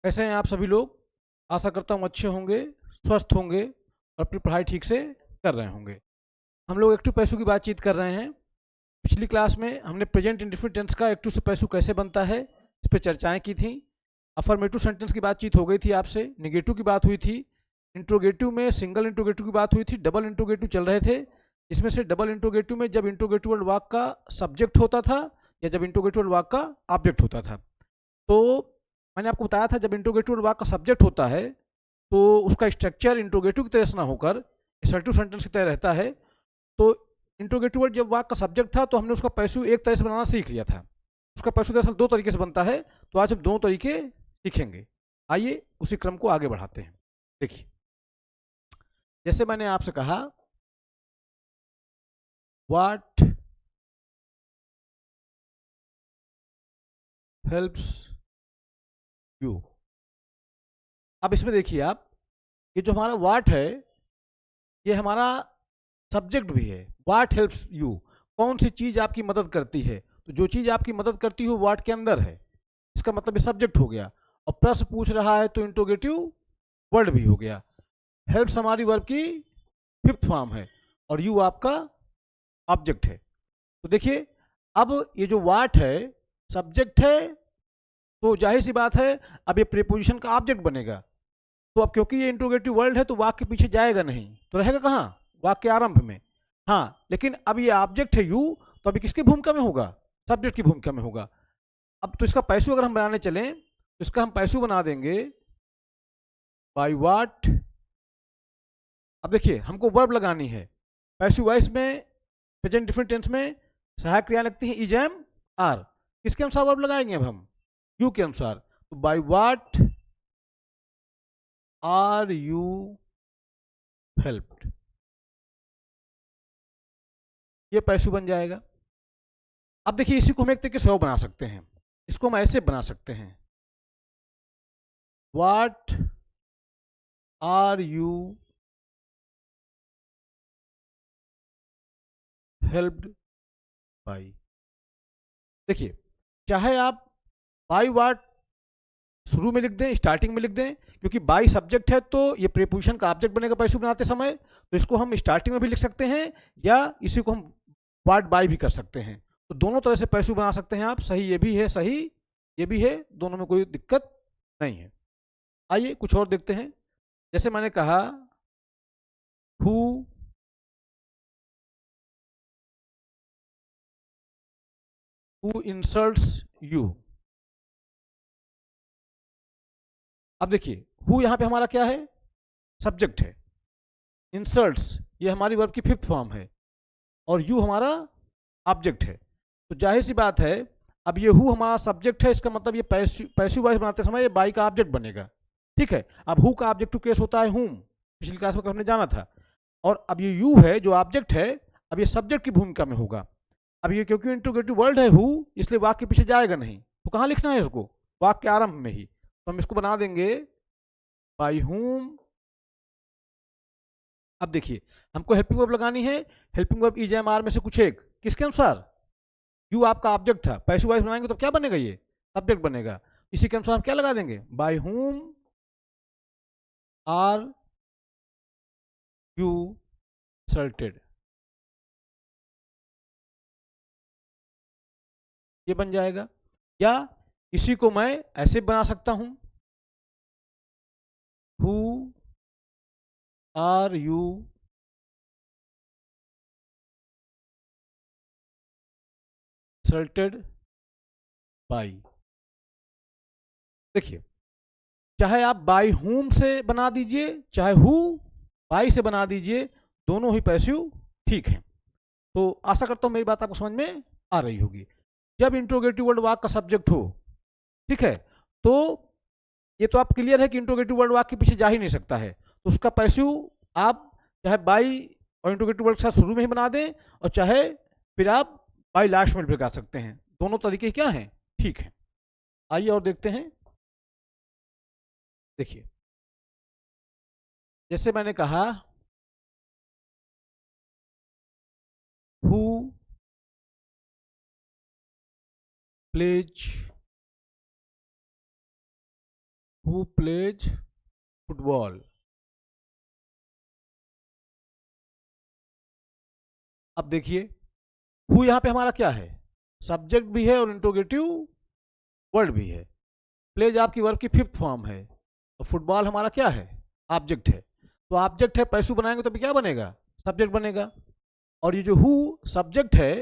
कैसे हैं आप सभी लोग? आशा करता हूँ अच्छे होंगे, स्वस्थ होंगे और अपनी पढ़ाई ठीक से कर रहे होंगे। हम लोग एक्टिव पैसों की बातचीत कर रहे हैं। पिछली क्लास में हमने प्रेजेंट इंडेफिनिट टेंस का एक्टिव से पैसू कैसे बनता है इस पर चर्चाएं की थी। अफर्मेटिव सेंटेंस की बातचीत हो गई थी आपसे, निगेटिव की बात हुई थी, इंट्रोगेटिव में सिंगल इंट्रोगेटिव की बात हुई थी, डबल इंट्रोगेटिव चल रहे थे। इसमें से डबल इंट्रोगेटिव में जब इंट्रोगेटिव वर्ड वाक्य का सब्जेक्ट होता था या जब इंट्रोगेटिव वर्ड वाक्य का ऑब्जेक्ट होता था। तो मैंने आपको बताया था जब इंट्रोगेटिव वाक्य का सब्जेक्ट होता है तो उसका स्ट्रक्चर इंट्रोगेटिव की तरह से ना होकर असर्टिव सेंटेंस की तरह रहता है। तो इंट्रोगेटिव वर्ड जब वाक्य का सब्जेक्ट था तो हमने उसका पैसिव एक तरह से बनाना सीख लिया था। उसका पैसिव दरअसल दो तरीके से बनता है, तो आज हम दोनों तरीके सीखेंगे। आइए उसी क्रम को आगे बढ़ाते हैं। देखिए, जैसे मैंने आपसे कहा व्हाट हेल्प्स यू। अब इसमें देखिए आप, ये जो हमारा व्हाट है ये हमारा सब्जेक्ट भी है। व्हाट हेल्प्स यू, कौन सी चीज आपकी मदद करती है। तो जो चीज आपकी मदद करती हो व्हाट के अंदर है, इसका मतलब ये सब्जेक्ट हो गया। और प्रश्न पूछ रहा है तो इंट्रोगेटिव वर्ड भी हो गया। हेल्प्स हमारी वर्ब की फिफ्थ फॉर्म है और यू आपका ऑब्जेक्ट है। तो देखिए, अब ये जो व्हाट है सब्जेक्ट है, तो जाहिर सी बात है अब ये प्रीपोजिशन का ऑब्जेक्ट बनेगा। तो अब क्योंकि ये इंट्रोगेटिव वर्ड है तो वाक्य के पीछे जाएगा नहीं, तो रहेगा कहाँ? वाक्य आरंभ में। हाँ, लेकिन अब ये ऑब्जेक्ट है यू, तो अभी किसकी भूमिका में होगा? सब्जेक्ट की भूमिका में होगा। अब तो इसका पैसू अगर हम बनाने चलें तो इसका हम पैसू बना देंगे बाय व्हाट। अब देखिए, हमको वर्ब लगानी है। पैसिव वॉइस में प्रेजेंट डिफरेंट टेंस में सहायक क्रिया लगती है इज एम आर। किसके अनुसार वर्ब लगाएंगे अब हम? यू के अनुसार। तो by what are you helped, ये पैसिव बन जाएगा। अब देखिए, इसी को हम एक तरीके से और बना सकते हैं। इसको हम ऐसे बना सकते हैं, what are you helped by. देखिए, चाहे आप बाई व्हाट शुरू में लिख दें, स्टार्टिंग में लिख दें, क्योंकि बाई सब्जेक्ट है तो ये प्रीपोजिशन का ऑब्जेक्ट बनेगा पैसिव बनाते समय। तो इसको हम स्टार्टिंग में भी लिख सकते हैं या इसी को हम व्हाट बाई भी कर सकते हैं। तो दोनों तरह से पैसिव बना सकते हैं आप। सही ये भी है, सही ये भी है, दोनों में कोई दिक्कत नहीं है। आइए कुछ और देखते हैं। जैसे मैंने कहा हु इंसल्ट्स यू। अब देखिए, हु यहां पे हमारा क्या है? सब्जेक्ट है। इंसल्ट्स ये हमारी वर्ब की फिफ्थ फॉर्म है और यू हमारा ऑब्जेक्ट है। तो जाहिर सी बात है, अब ये हु हमारा सब्जेक्ट है, इसका मतलब ये पैसिव वॉइस बनाते समय ये बाई का ऑब्जेक्ट बनेगा। ठीक है, अब हु का ऑब्जेक्टिव केस होता है हुम, पिछली क्लास में हमने जाना था। और अब ये यू है जो ऑब्जेक्ट है, अब ये सब्जेक्ट की भूमिका में होगा। अब ये क्योंकि इंट्रोगेटिव वर्ड है हु, इसलिए वाक्य के पीछे जाएगा नहीं। तो कहाँ लिखना है इसको? वाक्य के आरंभ में ही। तो हम इसको बना देंगे बाई हुम। अब देखिए, हमको हेल्पिंग वर्ब लगानी है। Helping verb is am are में से कुछ एक, किसके अनुसार? यू आपका ऑब्जेक्ट था, पैसिव वॉइस बनाएंगे तो क्या बनेगा? ये सब्जेक्ट बनेगा। इसी के अनुसार हम क्या लगा देंगे? Bye whom are you insulted, ये बन जाएगा। या इसी को मैं ऐसे बना सकता हूं, who are you insulted by. देखिए, चाहे आप बाई हुम से बना दीजिए, चाहे हु बाई से बना दीजिए, दोनों ही पैसिव ठीक है। तो आशा करता हूं मेरी बात आपको समझ में आ रही होगी। जब इंट्रोगेटिव वर्ड वाक्य का सब्जेक्ट हो, ठीक है, तो ये तो आप क्लियर है कि इंट्रोगेटिव वर्ड वाक्य के पीछे जा ही नहीं सकता है। तो उसका पैसिव आप चाहे बाई और इंट्रोगेटिव वर्ड के साथ शुरू में ही बना दें और चाहे फिर आप बाई लास्ट में भी लगा सकते हैं। दोनों तरीके क्या हैं? ठीक है। आइए और देखते हैं। देखिए, जैसे मैंने कहा who plays who plays football. अब देखिए, हु यहाँ पे हमारा क्या है, सब्जेक्ट भी है और इंट्रोगेटिव वर्ड भी है। प्लेज आपकी वर्ब की फिफ्थ फॉर्म है और फुटबॉल हमारा क्या है, ऑब्जेक्ट है। तो ऑब्जेक्ट है, पैसू बनाएंगे तो भी क्या बनेगा, सब्जेक्ट बनेगा। और ये जो हु सब्जेक्ट है,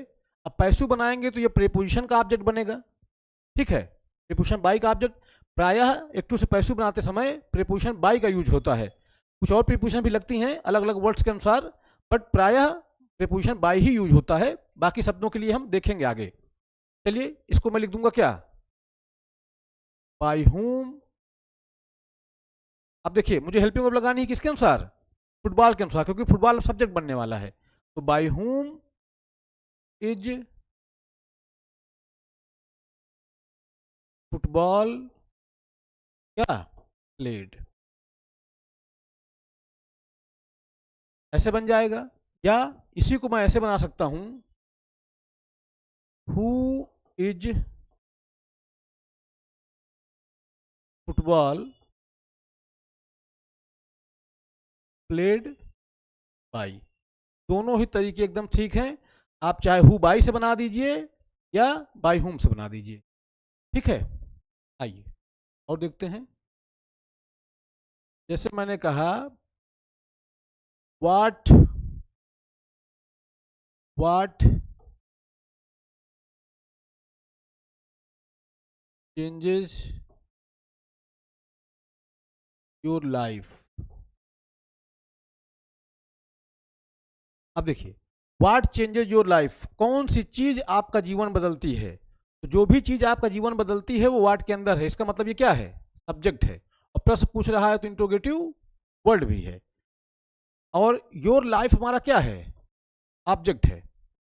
अब पैसू बनाएंगे तो ये प्रीपोजिशन का ऑब्जेक्ट बनेगा। ठीक है, प्रीपोजिशन बाई का ऑब्जेक्ट। प्रायः एक टू से पैसू बनाते समय प्रीपोजिशन बाई का यूज होता है। कुछ और प्रीपोजिशन भी लगती हैं अलग अलग वर्ड्स के अनुसार, बट प्रायः प्रीपोजिशन बाई ही यूज होता है। बाकी शब्दों के लिए हम देखेंगे आगे। चलिए इसको मैं लिख दूंगा क्या, बाई हुम। अब देखिए मुझे हेल्पिंग वर्ब लगानी है किसके अनुसार, फुटबॉल के अनुसार, क्योंकि फुटबॉल सब्जेक्ट बनने वाला है। तो बाई हुम इज फुटबॉल क्या प्लेड, ऐसे बन जाएगा। या इसी को मैं ऐसे बना सकता हूं, who is football played by. दोनों ही तरीके एकदम ठीक हैं। आप चाहे हु बाई से बना दीजिए या बाई हुम से बना दीजिए। ठीक है, आइए और देखते हैं। जैसे मैंने कहा, वाट वाट चेंजेस योर लाइफ। अब देखिए, वाट चेंजेस योर लाइफ, कौन सी चीज आपका जीवन बदलती है। तो जो भी चीज आपका जीवन बदलती है वो वाट के अंदर है। इसका मतलब ये क्या है, सब्जेक्ट है। और प्रश्न पूछ रहा है तो इंट्रोगेटिव वर्ड भी है। और योर लाइफ हमारा क्या है, ऑब्जेक्ट है।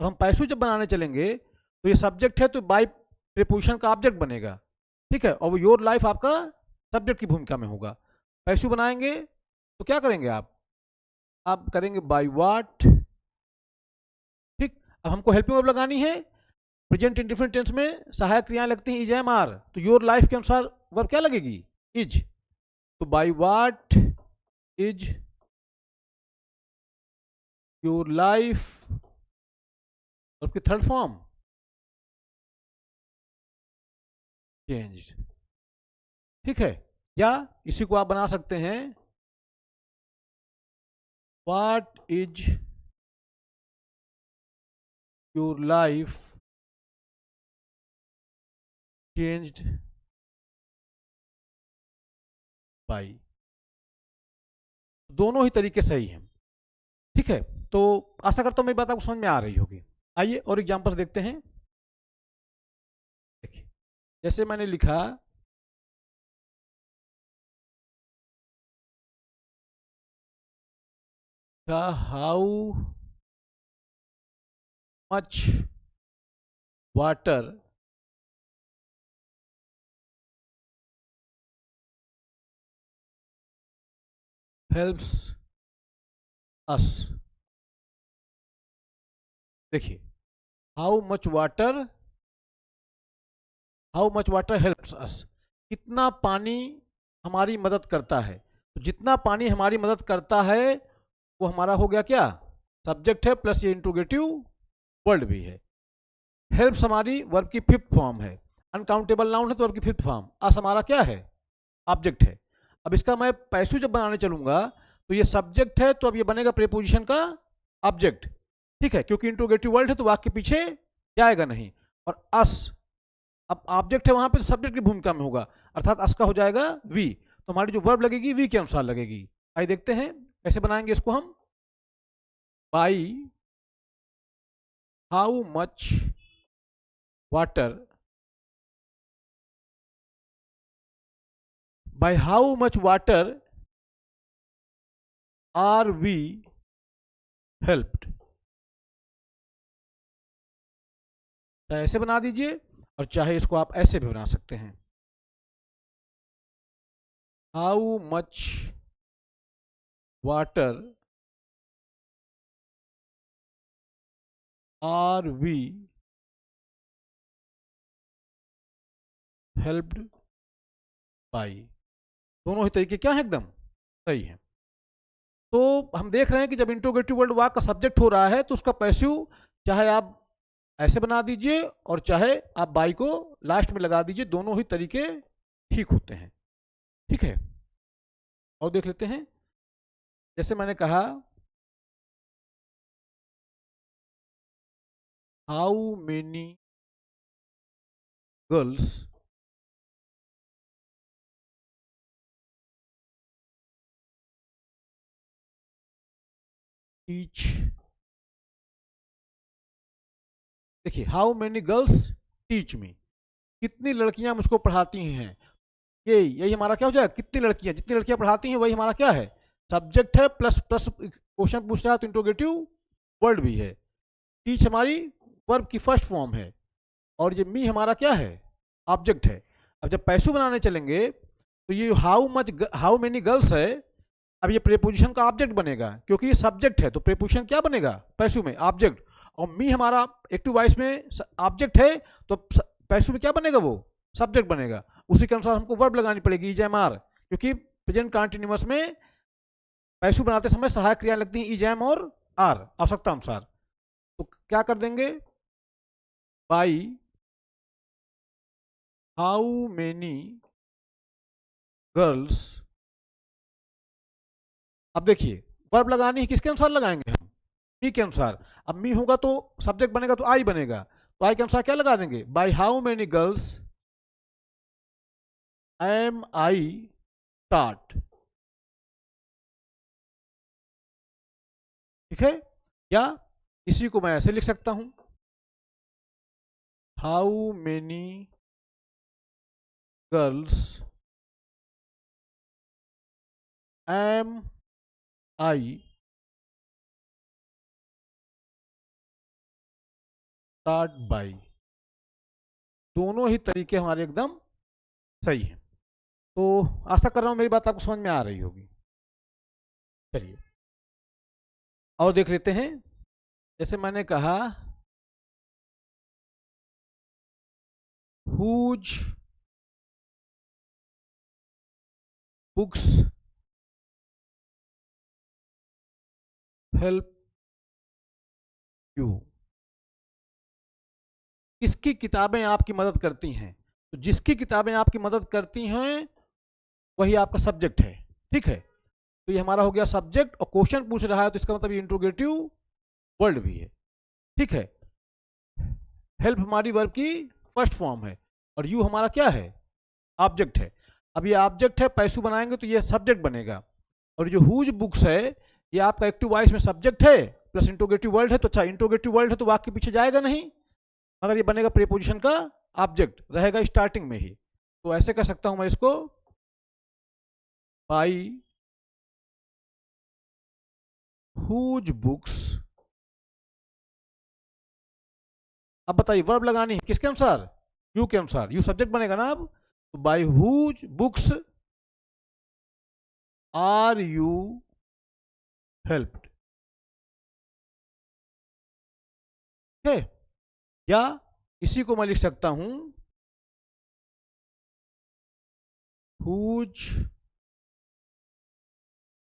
अब हम पैसू जब बनाने चलेंगे तो ये सब्जेक्ट है तो बाई प्रीपोजिशन का ऑब्जेक्ट बनेगा। ठीक है, और योर लाइफ आपका सब्जेक्ट की भूमिका में होगा। पैसू बनाएंगे तो क्या करेंगे आप करेंगे बाई वाट। ठीक, अब हमको हेल्पिंग वर्ब लगानी है। प्रेजेंट इंडिफरेंट टेंस में सहायक क्रियाएं लगती हैं इज एम आर, तो योर लाइफ के अनुसार वर्ब क्या लगेगी, इज। तो by what is your life, verb की थर्ड फॉर्म चेंज। ठीक है, या इसी को आप बना सकते हैं, what is your life changed by. दोनों ही तरीके सही हैं। ठीक है, तो आशा करता हूं मेरी बात आपको समझ में आ रही होगी। आइए और एग्जांपल्स देखते हैं। देखिए, जैसे मैंने लिखा, how much water helps us. देखिए, how much water helps us, कितना पानी हमारी मदद करता है। तो जितना पानी हमारी मदद करता है वो हमारा हो गया क्या, सब्जेक्ट है, प्लस ये इंट्रोगेटिव वर्ड भी है। हेल्प्स हमारी वर्ब की फिफ्थ फॉर्म है। अनकाउंटेबल नाउन है तो वर्ब की फिफ्थ फॉर्म। अस हमारा क्या है, ऑब्जेक्ट है। अब इसका मैं पैसू जब बनाने चलूंगा तो ये सब्जेक्ट है, तो अब ये बनेगा प्रीपोजिशन का ऑब्जेक्ट। ठीक है, क्योंकि इंट्रोगेटिव वर्ड है तो वाक्य के पीछे जाएगा नहीं। और अस, अब ऑब्जेक्ट है वहां पे तो सब्जेक्ट की भूमिका में होगा, अर्थात अस का हो जाएगा वी। तो हमारी जो वर्ब लगेगी वी के अनुसार लगेगी। आइए देखते हैं कैसे बनाएंगे इसको हम। By how much water, by how much water are we helped. चाहे ऐसे बना दीजिए और चाहे इसको आप ऐसे भी बना सकते हैं, how much water are we helped by. दोनों ही तरीके क्या है, एकदम सही है। तो हम देख रहे हैं कि जब इंट्रोगेटिव वर्ड वाक का सब्जेक्ट हो रहा है तो उसका पैसिव चाहे आप ऐसे बना दीजिए और चाहे आप बाई को लास्ट में लगा दीजिए, दोनों ही तरीके ठीक होते हैं। ठीक है, और देख लेते हैं। जैसे मैंने कहा, हाउ मेनी गर्ल्स टीच, देखिए how many girls teach me, कितनी लड़कियां मुझको पढ़ाती हैं। यही हमारा क्या हो जाएगा, कितनी लड़कियां, जितनी लड़कियां पढ़ाती हैं वही हमारा क्या है, सब्जेक्ट है, प्लस प्लस क्वेश्चन पूछ रहा है तो इंट्रोगेटिव वर्ड भी है। टीच हमारी वर्ब की फर्स्ट फॉर्म है और ये मी हमारा क्या है, ऑब्जेक्ट है। अब जब पैसू बनाने चलेंगे तो ये हाउ मेनी गर्ल्स है, अब ये प्रेपोजिशन का ऑब्जेक्ट बनेगा क्योंकि ये सब्जेक्ट है, तो प्रेपोजिशन क्या बनेगा पैसू में, ऑब्जेक्ट। और मी हमारा एक्टिव वॉइस में ऑब्जेक्ट है तो पैसू में क्या बनेगा, वो सब्जेक्ट बनेगा। उसी के अनुसार हमको वर्ब लगानी पड़ेगी इज एम आर, क्योंकि प्रेजेंट कंटिन्यूअस में पैसू बनाते समय सहायक क्रिया लगती है इज एम और आर आवश्यकता अनुसार। तो क्या कर देंगे, बाई हाउ मेनी गर्ल्स, अब देखिए वर्ब लगानी है किसके अनुसार लगाएंगे हम, मी के अनुसार। अब मी होगा तो सब्जेक्ट बनेगा तो आई बनेगा, तो आई के अनुसार क्या लगा देंगे, by how many girls am I taught. ठीक है, या इसी को मैं ऐसे लिख सकता हूं, how many girls am I टाट बाई। दोनों ही तरीके हमारे एकदम सही हैं। तो आशा कर रहा हूं मेरी बात आपको समझ में आ रही होगी। चलिए और देख लेते हैं। जैसे मैंने कहा, हुज बुक्स हेल्प यू, किसकी किताबें आपकी मदद करती हैं। तो जिसकी किताबें आपकी मदद करती हैं वही आपका सब्जेक्ट है। ठीक है, तो ये हमारा हो गया सब्जेक्ट, और क्वेश्चन पूछ रहा है तो इसका मतलब ये इंट्रोगेटिव वर्ड भी है। ठीक है, हेल्प हमारी वर्ब की फर्स्ट फॉर्म है और यू हमारा क्या है, ऑब्जेक्ट है। अब ये ऑब्जेक्ट है, पैसू बनाएंगे तो ये सब्जेक्ट बनेगा। और जो हुज बुक्स है ये आपका एक्टिव वॉइस में सब्जेक्ट है प्लस इंट्रोगेटिव वर्ड है। तो अच्छा, इंट्रोगेटिव वर्ड है तो वाक्य के पीछे जाएगा नहीं, मगर ये बनेगा प्रीपोजिशन का ऑब्जेक्ट, रहेगा स्टार्टिंग में ही। तो ऐसे कर सकता हूं मैं इसको, बाई हुज बुक्स, अब बताइए वर्ब लगानी है किसके अनुसार, यू के अनुसार, यू सब्जेक्ट बनेगा ना अब। तो by whose books are you helped. ठीक है, या इसी को मैं लिख सकता हूं, whose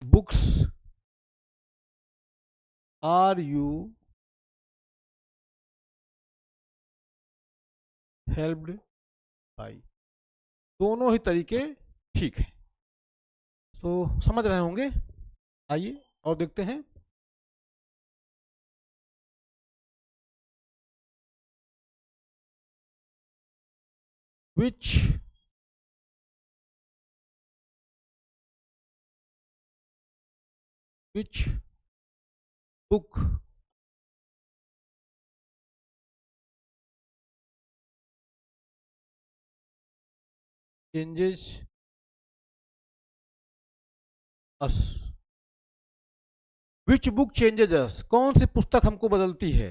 books are you helped by. दोनों ही तरीके ठीक है, तो समझ रहे होंगे। आइए और देखते हैं। which book changes us, which book changes us, कौन सी पुस्तक हमको बदलती है।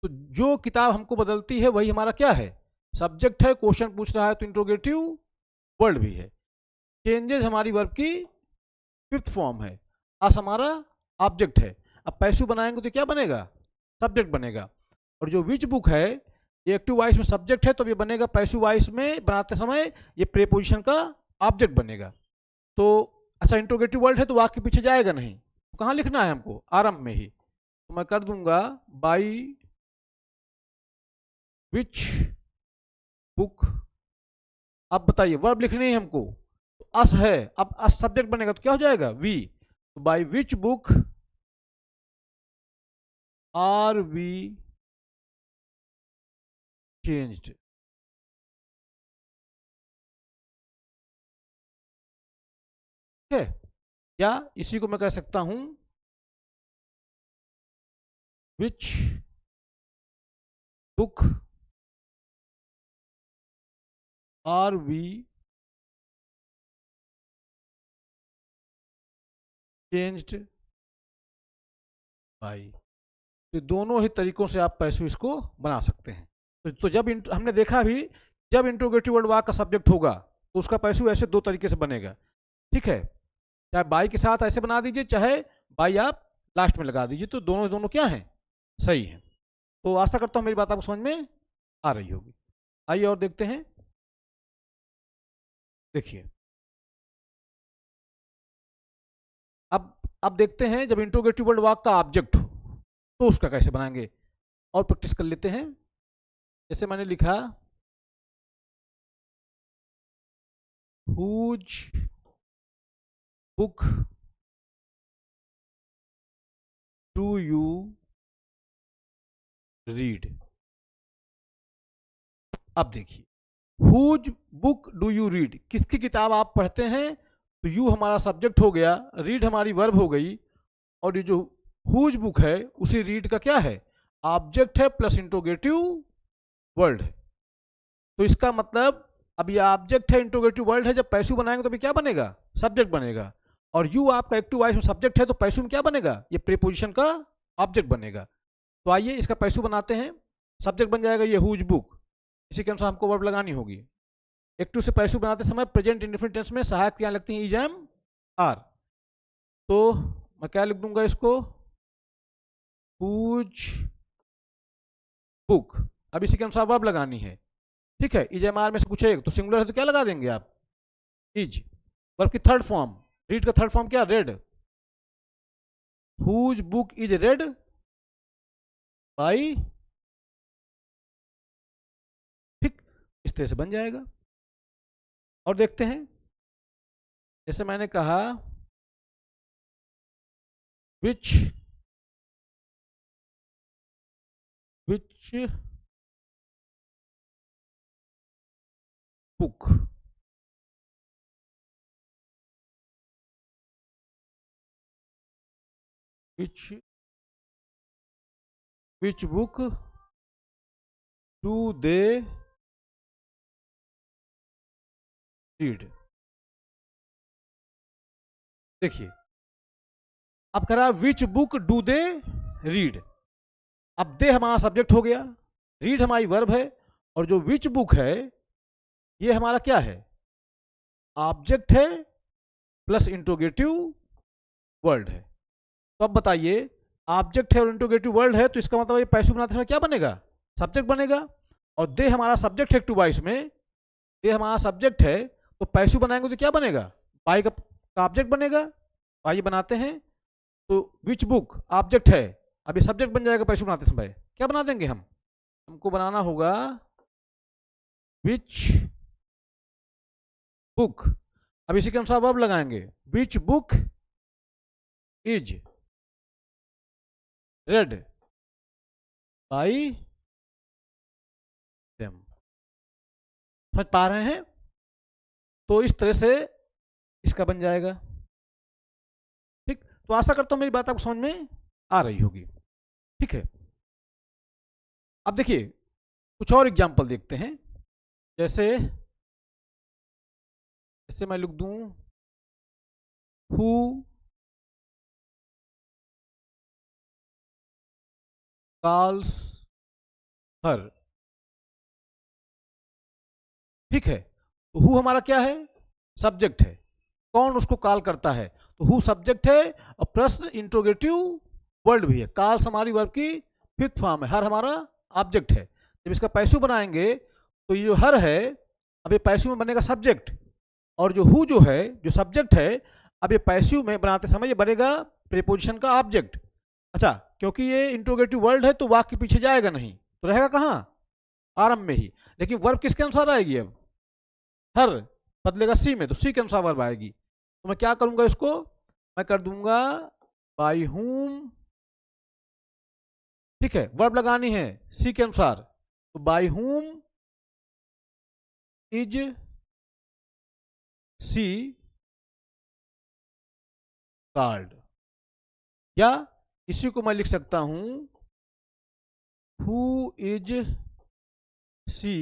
तो जो किताब हमको बदलती है वही हमारा क्या है, सब्जेक्ट है। क्वेश्चन पूछ रहा है तो इंट्रोगेटिव वर्ड भी है। चेंजेज हमारी वर्ब की फिफ्थ फॉर्म है, अस हमारा ऑब्जेक्ट है। अब पैसू बनाएंगे तो क्या बनेगा, सब्जेक्ट बनेगा। और जो विच बुक है ये एक्टिव वॉइस में सब्जेक्ट है तो ये बनेगा पैसू वॉइस में बनाते समय ये प्रेपोजिशन का ऑब्जेक्ट बनेगा। तो अच्छा इंट्रोगेटिव वर्ड है तो वाक्य पीछे जाएगा नहीं, तो कहाँ लिखना है हमको, आरंभ में ही। तो मैं कर दूंगा बाई विच बुक। अब बताइए वर्ब लिखनी है हमको, तो अस है, अब अस सब्जेक्ट बनेगा तो क्या हो जाएगा, वी। तो by which book are we changed. ठीक है, या इसी को मैं कह सकता हूं which book are we changed by. तो दोनों ही तरीकों से आप पैसिव इसको बना सकते हैं। तो जब हमने देखा भी, जब इंट्रोगेटिव वर्ड वाक्य का सब्जेक्ट होगा तो उसका पैसिव ऐसे दो तरीके से बनेगा। ठीक है, चाहे बाई के साथ ऐसे बना दीजिए, चाहे बाई आप लास्ट में लगा दीजिए, तो दोनों दोनों क्या हैं, सही है। तो आशा करता हूं मेरी बात आपको समझ में आ रही होगी। आइए और देखते हैं। देखिए अब देखते हैं जब इंट्रोगेटिव वर्ड वाक्य का ऑब्जेक्ट हो तो उसका कैसे बनाएंगे, और प्रैक्टिस कर लेते हैं। जैसे मैंने लिखा whose book do you read. अब देखिए whose book do you read, किसकी किताब आप पढ़ते हैं, तो यू हमारा सब्जेक्ट हो गया, रीड हमारी वर्ब हो गई, और ये जो हुज बुक है उसी रीड का क्या है, ऑब्जेक्ट है प्लस इंट्रोगेटिव वर्ड है। तो इसका मतलब अब ये ऑब्जेक्ट है, इंट्रोगेटिव वर्ड है, जब पैसिव बनाएंगे तो भी क्या बनेगा, सब्जेक्ट बनेगा। और यू आपका एक्टिव वॉइस में सब्जेक्ट है तो पैसिव में क्या बनेगा, ये प्रीपोजिशन का ऑब्जेक्ट बनेगा। तो आइए इसका पैसिव बनाते हैं। सब्जेक्ट बन जाएगा ये हुज बुक, इसी के अनुसार हमको वर्ब लगानी होगी। एक्टिव से पैसिव बनाते समय प्रेजेंट इंडेफिनिट टेंस में सहायक क्रिया लगती है इज एम आर। तो मैं क्या लिख दूंगा इसको, हुज बुक। अब इसी के अनुसार वर्ब लगानी है। ठीक है, इज एम आर में से कुछ एक तो सिंगुलर है तो क्या लगा देंगे आप, इज। वर्ब की थर्ड फॉर्म, रीड का थर्ड फॉर्म क्या, read. Whose book is read by, ठीक, इस तरह से बन जाएगा। और देखते हैं, जैसे मैंने कहा which book which book do they read. देखिए अब कह रहा which book do they read. अब दे हमारा सब्जेक्ट हो गया, रीड हमारी वर्ब है, और जो विच बुक है ये हमारा क्या है, ऑब्जेक्ट है प्लस इंट्रोगेटिव वर्ड है। तो अब बताइए ऑब्जेक्ट है और इंट्रोगेटिव वर्ड है, तो इसका मतलब ये पैसिव बनाते समय क्या बनेगा, सब्जेक्ट बनेगा। और दे हमारा सब्जेक्ट है एक्टिव वॉइस में, दे हमारा सब्जेक्ट है, तो पैसिव बनाएंगे तो क्या बनेगा, बाई का ऑब्जेक्ट बनेगा। आइए बनाते हैं। तो विच बुक ऑब्जेक्ट है, अब ये सब्जेक्ट बन जाएगा पैसिव बनाते समय, क्या बना देंगे हमको बनाना होगा विच बुक। अब इसी के अनुसार वर्ब लगाएंगे, which book is read by them. समझ पा रहे हैं, तो इस तरह से इसका बन जाएगा। ठीक, तो आशा करता हूं मेरी बात आपको समझ में आ रही होगी। ठीक है, अब देखिए कुछ और एग्जाम्पल देखते हैं। जैसे मैं लिख दूं हु कॉल्स हर। ठीक है, तो हु हमारा क्या है, सब्जेक्ट है, कौन उसको कॉल करता है, तो हु सब्जेक्ट है और प्लस इंट्रोगेटिव वर्ड भी है। कॉल्स हमारी वर्ब की फिफ्थ फॉर्म है, हर हमारा ऑब्जेक्ट है। जब इसका पैसिव बनाएंगे तो ये जो हर है, अब ये पैसिव में बनेगा सब्जेक्ट, और जो हु जो है, जो सब्जेक्ट है, अब ये पैसिव में बनाते समय ये बनेगा प्रीपोजिशन का ऑब्जेक्ट। अच्छा, क्योंकि ये इंट्रोगेटिव वर्ड है तो वाक्य के पीछे जाएगा नहीं, तो रहेगा कहाँ, आरंभ में ही। लेकिन वर्ब किसके अनुसार आएगी, अब हर बदलेगा सी में, तो सी के अनुसार वर्ब आएगी। तो मैं क्या करूंगा, इसको मैं कर दूंगा बाई हुम, ठीक है, वर्ब लगानी है सी के अनुसार, तो बाई हुम इज सी कॉल्ड, या इसी को मैं लिख सकता हूं who is see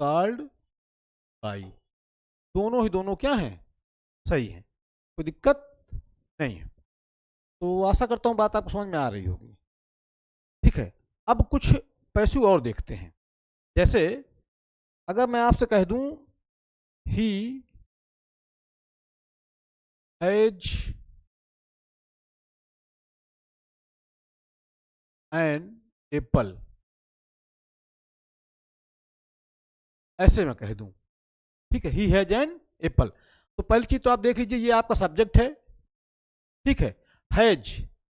called by. दोनों ही दोनों क्या हैं, सही है, कोई दिक्कत नहीं है। तो आशा करता हूं बात आपको समझ में आ रही होगी। ठीक है, अब कुछ पैसिव और देखते हैं। जैसे अगर मैं आपसे कह दूं ही हैज एन एप्पल, ऐसे मैं कह दूं, ठीक है, ही हैज एन एप्पल, तो पहली चीज तो आप देख लीजिए, ये आपका सब्जेक्ट है, ठीक है। हैज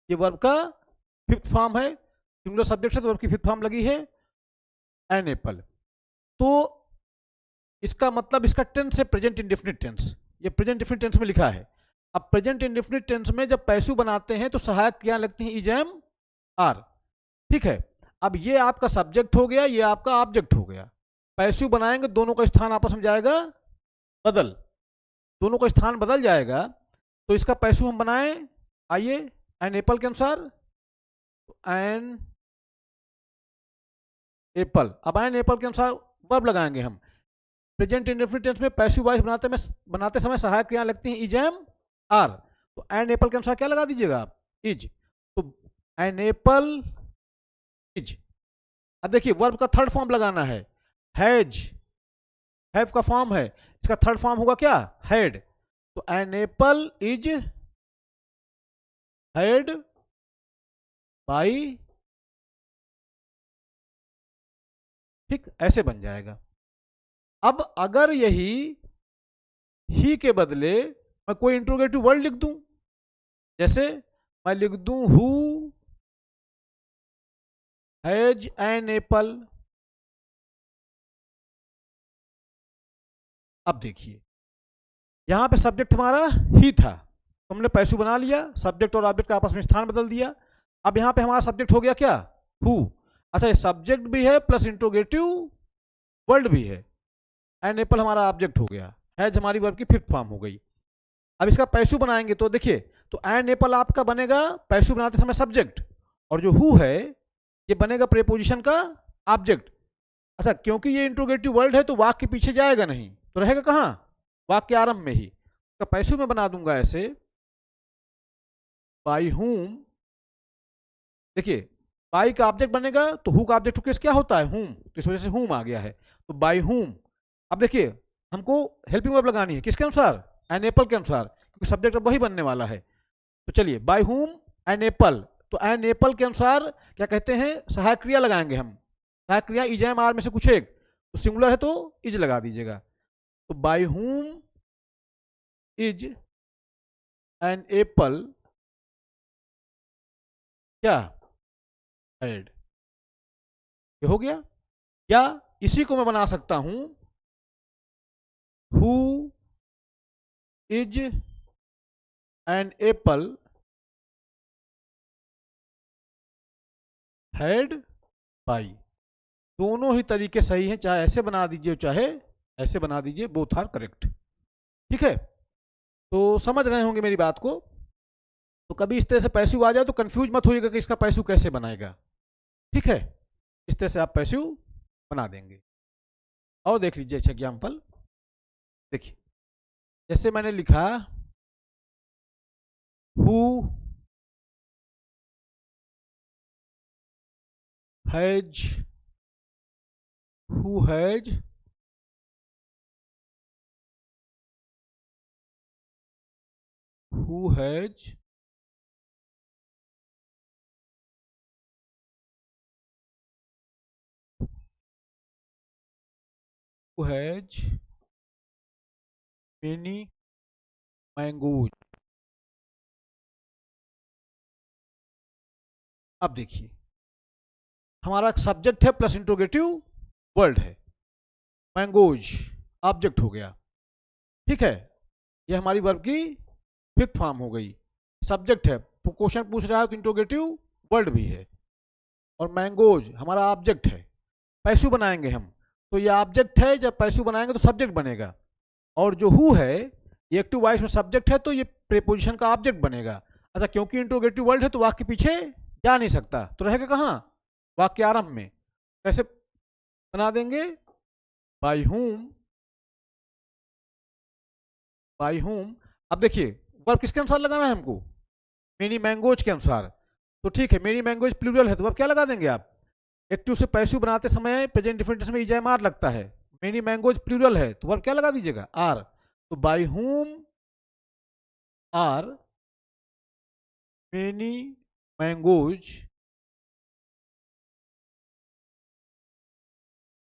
ये वर्ब का फिफ्थ फॉर्म है, सिंगुलर सब्जेक्ट है तो वर्ब की फिफ्थ फॉर्म लगी है, एन एप्पल। तो इसका मतलब इसका टेंस है प्रेजेंट इंडेफिनिट टेंस, ये प्रेजेंट इंडेफिनिट टेंस में लिखा है। अब प्रेजेंट इंडेफिनिट टेंस में जब पैसिव बनाते हैं तो सहायक क्रिया लगती है इज, एम, आर, ठीक है। अब ये आपका सब्जेक्ट हो गया, ये आपका ऑब्जेक्ट हो गया। पैसिव बनाएंगे, दोनों का स्थान आपस में जाएगा बदल, दोनों का स्थान बदल जाएगा। तो इसका पैसिव हम बनाएं, आइए, एन एप्पल के अनुसार, एन एप्पल। अब एन एप्पल के अनुसार वर्ब लगाएंगे हम। प्रेजेंट इंडेफिनिट टेंस में पैसिव वॉइस बनाते समय सहायक क्रिया लगती है इज, एम, आर। तो एन एप्पल के अनुसार क्या लगा दीजिएगा आप, इज। तो एन एप्पल इज। अब देखिए वर्ब का थर्ड फॉर्म लगाना है, हैज, हैव का फॉर्म है, इसका थर्ड फॉर्म होगा क्या, हैड। तो an apple is had by, ठीक, ऐसे बन जाएगा। अब अगर यही ही के बदले मैं कोई इंट्रोगेटिव वर्ड लिख दूं, जैसे मैं लिख दूं हु हैज एन एप्पल। अब देखिए यहां पे सब्जेक्ट हमारा ही था, तो हमने पैसिव बना लिया, सब्जेक्ट और ऑब्जेक्ट का आपस में स्थान बदल दिया। अब यहां पे हमारा सब्जेक्ट हो गया क्या, हु। अच्छा, ये सब्जेक्ट भी है प्लस इंट्रोगेटिव वर्ड भी है, एन एप्पल हमारा ऑब्जेक्ट हो गया, हैज हमारी वर्ब की फिफ्थ फॉर्म हो गई। अब इसका पैसिव बनाएंगे तो देखिए, तो एन एप्पल आपका बनेगा पैसिव बनाते समय सब्जेक्ट, और जो हु है ये बनेगा प्रीपोजिशन का ऑब्जेक्ट। अच्छा, क्योंकि ये इंट्रोगेटिव वर्ड है तो वाक्य के पीछे जाएगा नहीं, तो रहेगा कहाँ, वाक्य आरंभ में ही। तो पैसिव में बना दूंगा ऐसे, बाई हुम, देखिए बाई का ऑब्जेक्ट बनेगा तो हु का ऑब्जेक्ट केस क्या होता है, हुम, तो इस वजह से हुम आ गया है, तो बाई हुम। अब देखिए हमको हेल्पिंग वर्ब लगानी है किसके अनुसार, एन एप्पल के अनुसार, क्योंकि सब्जेक्ट अब वही बनने वाला है। तो चलिए बाई हुम एन एप्पल, तो एन एप्पल के अनुसार क्या कहते हैं, सहायक क्रिया लगाएंगे हम। सहायक क्रिया इज, एम, आर में से कुछ एक, तो सिंगुलर है तो इज लगा दीजिएगा। तो बाई हुम इज एन एप्पल क्या, हेड, ये हो गया। या इसी को मैं बना सकता हूं, who is an apple head by. दोनों ही तरीके सही हैं, चाहे ऐसे बना दीजिए चाहे ऐसे बना दीजिए, बोथ आर करेक्ट। ठीक है, तो समझ रहे होंगे मेरी बात को। तो कभी इस तरह से पैसिव आ जाए तो कंफ्यूज मत होइएगा कि इसका पैसिव कैसे बनाएगा, ठीक है, इस तरह से आप पैसिव बना देंगे। और देख लीजिए अच्छा एग्जाम्पल, देखिए जैसे मैंने लिखा who has, who has who has who has many mangoes। अब देखिए हमारा सब्जेक्ट है प्लस इंट्रोगेटिव वर्ड है, मैंगोज ऑब्जेक्ट हो गया, ठीक है। ये हमारी वर्ब की फिफ्थ फॉर्म हो गई। सब्जेक्ट है, क्वेश्चन पूछ रहा है तो इंट्रोगेटिव वर्ड भी है, और मैंगोज हमारा ऑब्जेक्ट है। पैसिव बनाएंगे हम तो ये ऑब्जेक्ट है, जब पैसिव बनाएंगे तो सब्जेक्ट बनेगा, और जो हु है ये एक्टिव वॉइस में सब्जेक्ट है तो ये प्रीपोजिशन का ऑब्जेक्ट बनेगा। अच्छा, क्योंकि इंट्रोगेटिव वर्ड है तो वाक्य पीछे जा नहीं सकता, तो रहेगा कहाँ, वाक्य आरंभ में। कैसे बना देंगे, बाय हुम, बाय हुम। अब देखिए वर्ब किसके अनुसार लगाना है हमको, मेनी मैंगोज के अनुसार। तो ठीक है, मेनी मैंगोज प्लूरल है तो अब क्या लगा देंगे आप, एक्टिव से पैसिव बनाते समय प्रेजेंट डिफिनिट में ईजेएमआर लगता है, मेनी मैंगोज प्लूरल है तो वर्ब क्या लगा दीजिएगा, आर। तो by whom are many mangoes,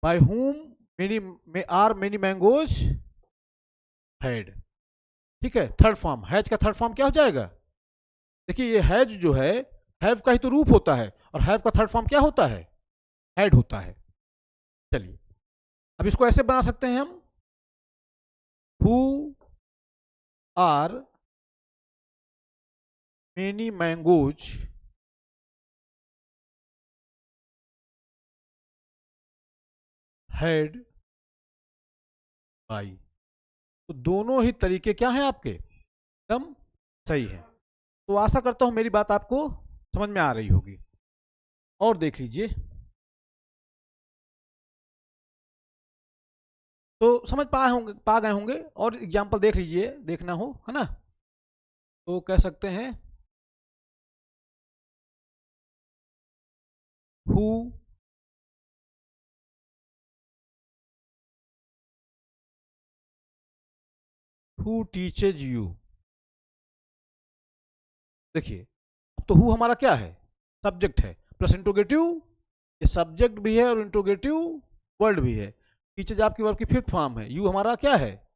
by whom many are many mangoes had, ठीक है। थर्ड फॉर्म, हैज का थर्ड फॉर्म क्या हो जाएगा, देखिए ये हैज जो है हैव का ही तो रूप होता है, और हैव का थर्ड फॉर्म क्या होता है, हैड होता है। चलिए अब इसको ऐसे बना सकते हैं हम, who are many mangoes had by. तो दोनों ही तरीके क्या हैं आपके, एकदम सही है। तो आशा करता हूं मेरी बात आपको समझ में आ रही होगी। और देख लीजिए, तो समझ पा गए होंगे, और एग्जाम्पल देख लीजिए, देखना हो है ना, तो कह सकते हैं हु टीचेज यू। देखिए अब तो हु हमारा क्या है, सब्जेक्ट है, प्लस इंट्रोगेटिव, ये सब्जेक्ट भी है और इंट्रोगेटिव वर्ड भी है। टीचेज आपकी वर्ब की फिफ्थ फॉर्म है, यू हमारा क्या है,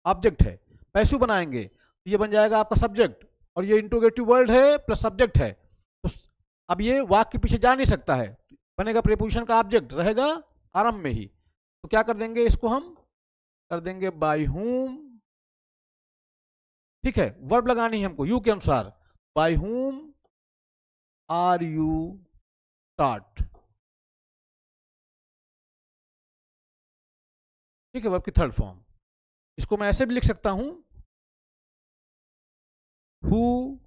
ऑब्जेक्ट है। पैसिव बनाएंगे तो ये बन जाएगा आपका सब्जेक्ट, और ये इंट्रोगेटिव वर्ड है प्लस सब्जेक्ट है, तो अब ये वाक्य के पीछे जा नहीं सकता है, बनेगा प्रीपोजिशन का ऑब्जेक्ट, रहेगा आरंभ में ही। तो क्या कर देंगे, इसको हम कर देंगे बाय हुम, ठीक है, वर्ब लगानी है हमको यू के अनुसार, bye whom are you taught, ठीक है, वर्ब की थर्ड फॉर्म। इसको मैं ऐसे भी लिख सकता हूं, who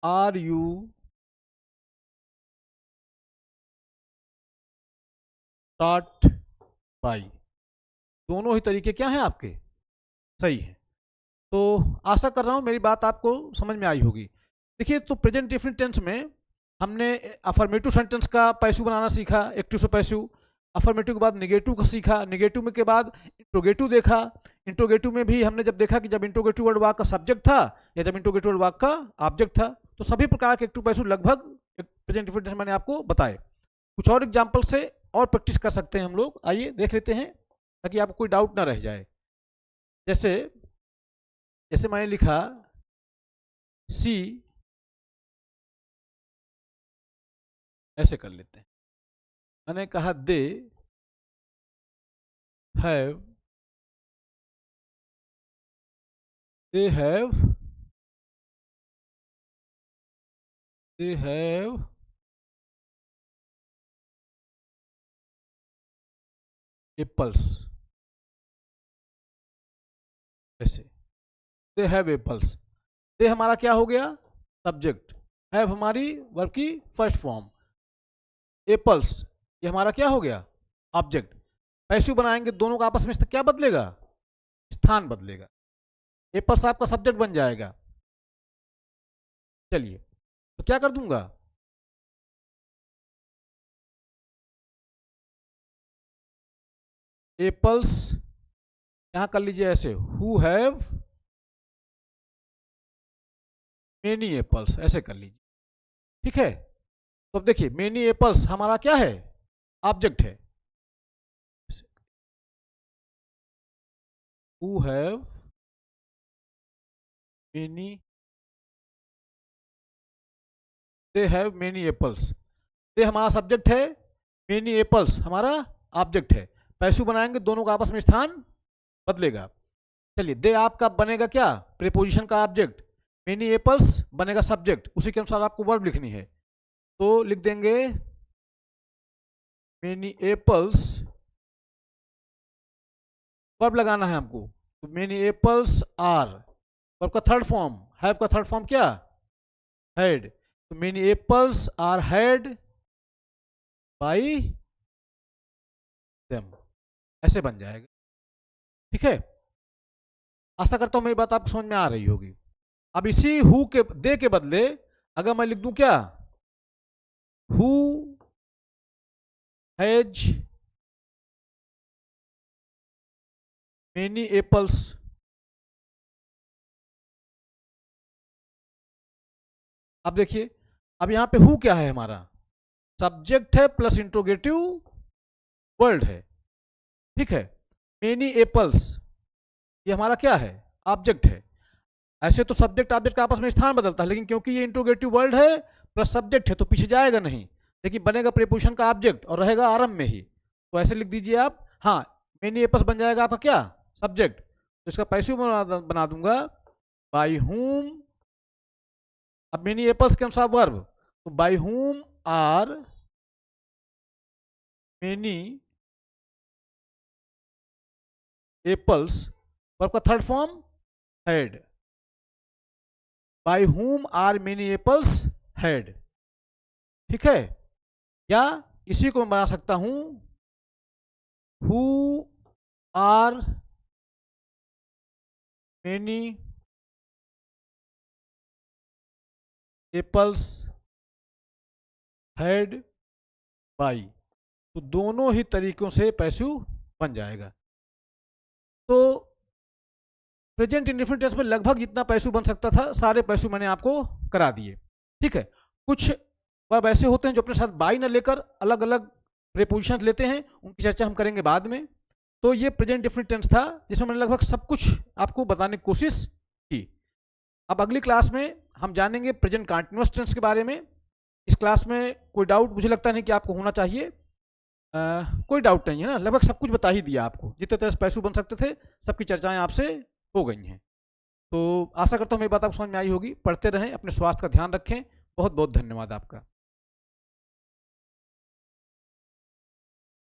are you taught by. दोनों ही तरीके क्या हैं आपके, सही है। तो आशा कर रहा हूं मेरी बात आपको समझ में आई होगी। देखिए तो प्रेजेंट डेफिनिट टेंस में हमने अफर्मेटिव सेंटेंस का पैसिव बनाना सीखा, एक्टिव से पैसिव। अफर्मेटिव के बाद निगेटिव का सीखा, निगेटिव में के बाद इंट्रोगेटिव देखा। इंट्रोगेटिव में भी हमने जब देखा कि जब इंट्रोगेटिव वर्ड वाक्य का सब्जेक्ट था या जब इंट्रोगेटिव वर्ड वाक्य का ऑब्जेक्ट था, तो सभी प्रकार के एक्टिव पैसिव लगभग प्रेजेंट डेफिनिट टेंस मैंने आपको बताए। कुछ और एग्जाम्पल से और प्रैक्टिस कर सकते हैं हम लोग, आइए देख लेते हैं ताकि आपको कोई डाउट ना रह जाए। जैसे जैसे मैंने लिखा सी, ऐसे कर लेते हैं, मैंने कहा they have, they have, they have apples, ऐसे दे हैव एप्पल्स। दे हमारा क्या हो गया, सब्जेक्ट, हैव हमारी वर्ब की फर्स्ट फॉर्म, एप्पल्स ये हमारा क्या हो गया, ऑब्जेक्ट। पैसिव बनाएंगे दोनों का आपस में क्या बदलेगा, स्थान बदलेगा, एप्पल्स आपका सब्जेक्ट बन जाएगा। चलिए तो क्या कर दूंगा, एप्पल्स यहां कर लीजिए ऐसे, हु हैव मेनी एप्पल्स, ऐसे कर लीजिए, ठीक है। तो अब देखिए मेनी एप्पल्स हमारा क्या है, ऑब्जेक्ट है, who have many, they have many apples. दे हमारा सब्जेक्ट है, मेनी एप्पल्स हमारा ऑब्जेक्ट है। पैसू बनाएंगे, दोनों का आपस में स्थान बदलेगा। चलिए, दे आपका बनेगा क्या, प्रीपोजिशन का ऑब्जेक्ट, मेनी एप्पल्स बनेगा सब्जेक्ट, उसी के अनुसार आपको वर्ब लिखनी है। तो लिख देंगे मेनी एप्पल्स, वर्ब लगाना है हमको, तो मेनी एप्पल्स आर, वर्ब का थर्ड फॉर्म, हैव का थर्ड फॉर्म क्या, हैड, तो many apples are had by them, ऐसे बन जाएगा। ठीक है, आशा करता हूं मेरी बात आपको समझ में आ रही होगी। अब इसी हु के, दे के बदले अगर मैं लिख दूं क्या, हु हैज मेनी एप्पल्स, अब देखिए, अब यहां पे हु क्या है, हमारा सब्जेक्ट है प्लस इंट्रोगेटिव वर्ड है। ठीक है, मेनी एप्पल्स ये हमारा क्या है, ऑब्जेक्ट है। ऐसे तो सब्जेक्ट ऑब्जेक्ट का आपस में स्थान बदलता है, लेकिन क्योंकि ये इंट्रोगेटिव वर्ड है प्लस सब्जेक्ट है तो पीछे जाएगा नहीं, लेकिन बनेगा प्रीपोजिशन का ऑब्जेक्ट और रहेगा आरंभ में ही। तो ऐसे लिख दीजिए आप, हाँ, मेनी एप्पल्स बन जाएगा आपका क्या, सब्जेक्ट, तो इसका पैसिव बना दूंगा बाई हुम। अब मेनी एप्पल्स के अनुसार वर्ब, तो by whom are many apples, verb का third form had, by whom are many apples had. ठीक है, या इसी को मैं बना सकता हूं, who are many apples had by, तो दोनों ही तरीकों से पैसिव बन जाएगा। तो प्रेजेंट इंडेफिनिट टेंस में लगभग जितना पैसिव बन सकता था सारे पैसिव मैंने आपको करा दिए। ठीक है, कुछ वर्ब ऐसे होते हैं जो अपने साथ बाई न लेकर अलग अलग प्रीपोजिशन लेते हैं, उनकी चर्चा हम करेंगे बाद में। तो ये प्रेजेंट इंडेफिनिट टेंस था जिसमें मैंने लगभग सब कुछ आपको बताने की कोशिश की। अब अगली क्लास में हम जानेंगे प्रेजेंट कंटीन्यूअस टेंस के बारे में। इस क्लास में कोई डाउट मुझे लगता नहीं कि आपको होना चाहिए, कोई डाउट नहीं है ना, लगभग सब कुछ बता ही दिया आपको, जितने तरह से पैसिव बन सकते थे सबकी चर्चाएं आपसे हो गई हैं। तो आशा करता हूँ मेरी बात आपको समझ में आई होगी। पढ़ते रहें, अपने स्वास्थ्य का ध्यान रखें। बहुत बहुत धन्यवाद आपका।